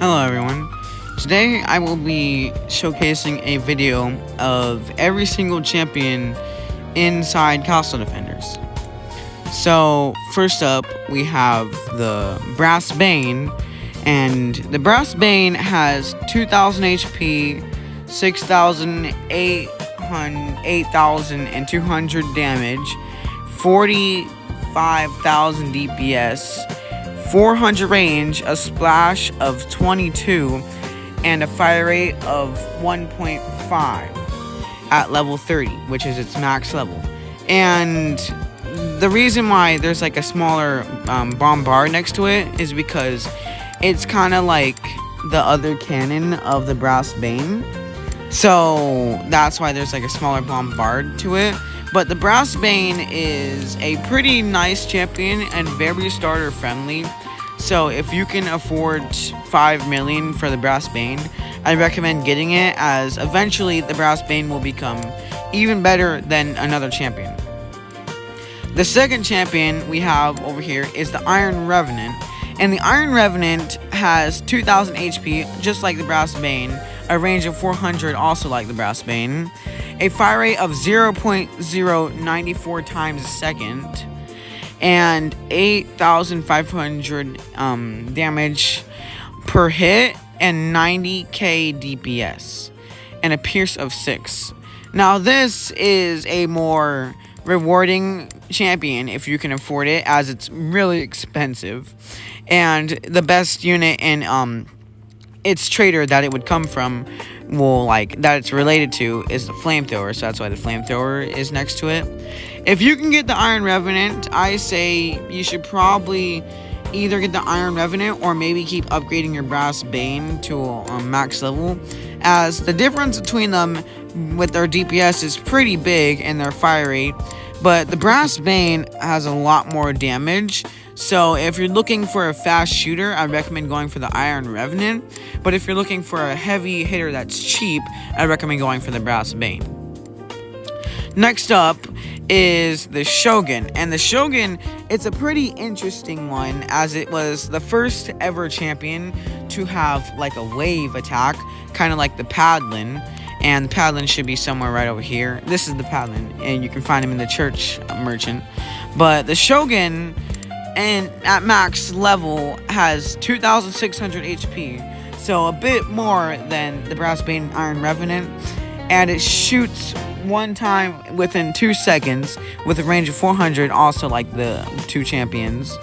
Hello everyone. Today I will be showcasing a video of every single champion inside Castle Defenders. So first up we have the Brass Bane, and the Brass Bane has 2000 HP, 8,200 damage, 45,000 DPS, 400 range, a splash of 22, and a fire rate of 1.5 at level 30, which is its max level. And the reason why there's like a smaller bombard next to it is because it's kind of like the other cannon of the Brass Bane. So that's why there's like a smaller bombard to it. But the Brass Bane is a pretty nice champion and very starter friendly. So if you can afford 5 million for the Brass Bane, I recommend getting it, as eventually the Brass Bane will become even better than another champion. The second champion we have over here is the Iron Revenant. And the Iron Revenant has 2000 HP, just like the Brass Bane, a range of 400, also like the Brass Bane, a fire rate of 0.094 times a second, and 8,500 damage per hit, and 90k DPS, and a pierce of 6. Now this is a more rewarding champion if you can afford it, as it's really expensive, and the best unit in its trader that it would come from, that it's related to, is the Flamethrower, so that's why the Flamethrower is next to it. If you can get the Iron Revenant, I say you should probably either get the Iron Revenant or maybe keep upgrading your Brass Bane to max level, as the difference between them with their DPS is pretty big and their fire rate, but the Brass Bane has a lot more damage. So if you're looking for a fast shooter, I recommend going for the Iron Revenant. But if you're looking for a heavy hitter that's cheap, I recommend going for the Brass Bane. Next up is the Shogun. And the Shogun, it's a pretty interesting one, as it was the first ever champion to have like a wave attack, kind of like the Padlin. And the Padlin should be somewhere right over here. This is the Padlin, and you can find him in the church merchant. But the Shogun, and at max level, has 2,600 HP, so a bit more than the Brass Bane Iron Revenant, and it shoots one time within 2 seconds with a range of 400, also like the two champions,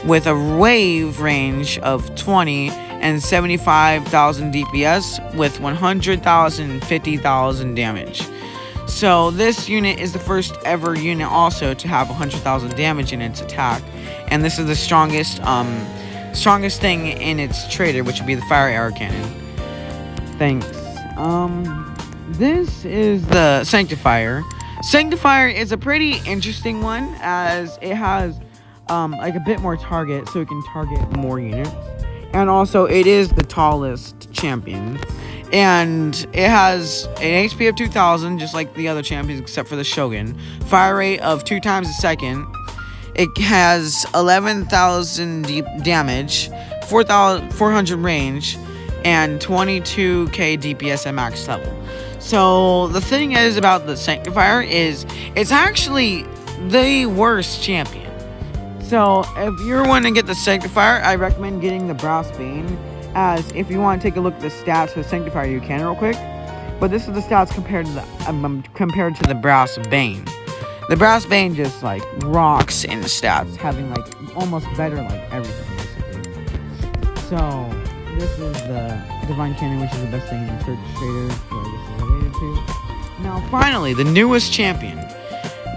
with a wave range of 20 and 75,000 DPS with 100,000 and 50,000 damage. So this unit is the first ever unit also to have 100,000 damage in its attack, and this is the strongest thing in its trader, which would be the Fire Arrow Cannon. Thanks. This is the Sanctifier. Sanctifier is a pretty interesting one, as it has like a bit more target, so it can target more units, and also it is the tallest champion. And it has an HP of 2,000, just like the other champions except for the Shogun. Fire rate of 2 times a second. It has 11,000 damage, 400 range, and 22k DPS at max level. So the thing is about the Sanctifier is it's actually the worst champion. So if you're wanting to get the Sanctifier, I recommend getting the Brass Bane, as if you want to take a look at the stats for the Sanctifier, you can real quick. But this is the stats compared to the Brass Bane. The Brass Bane just like rocks in the stats, having like almost better like everything basically. So this is the Divine Cannon, which is the best thing in the Church Trader, where this is related to. Now finally, the newest champion.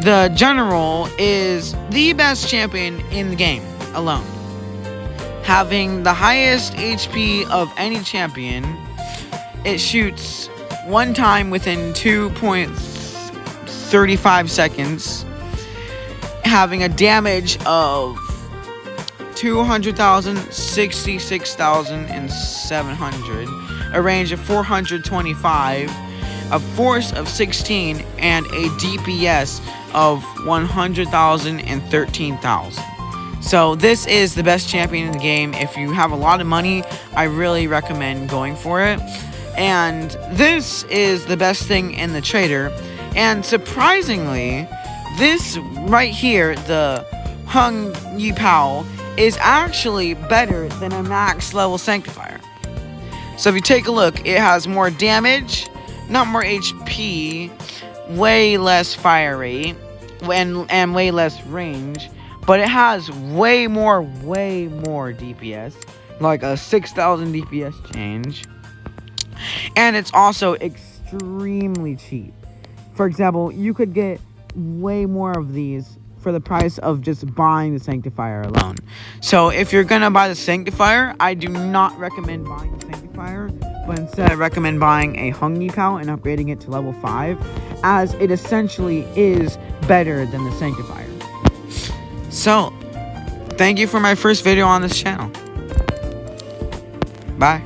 The General is the best champion in the game alone, having the highest HP of any champion. It shoots one time within 2.35 seconds, having a damage of 200,000, 66,700, a range of 425, a force of 16, and a DPS of 100,000 and 13,000. So this is the best champion in the game. If you have a lot of money, I really recommend going for it. And this is the best thing in the trader. And surprisingly, this right here, the Hung Yi Pao, is actually better than a max level Sanctifier. So if you take a look, it has more damage, not more HP, way less fire rate, and way less range, but it has way more DPS, like a 6,000 DPS change, and it's also extremely cheap. For example, you could get way more of these for the price of just buying the Sanctifier alone. So if you're gonna buy the Sanctifier, I do not recommend buying the Sanctifier, but instead I recommend buying a Hung Yi Pao and upgrading it to level 5, as it essentially is better than the Sanctifier. So, thank you for my first video on this channel. Bye.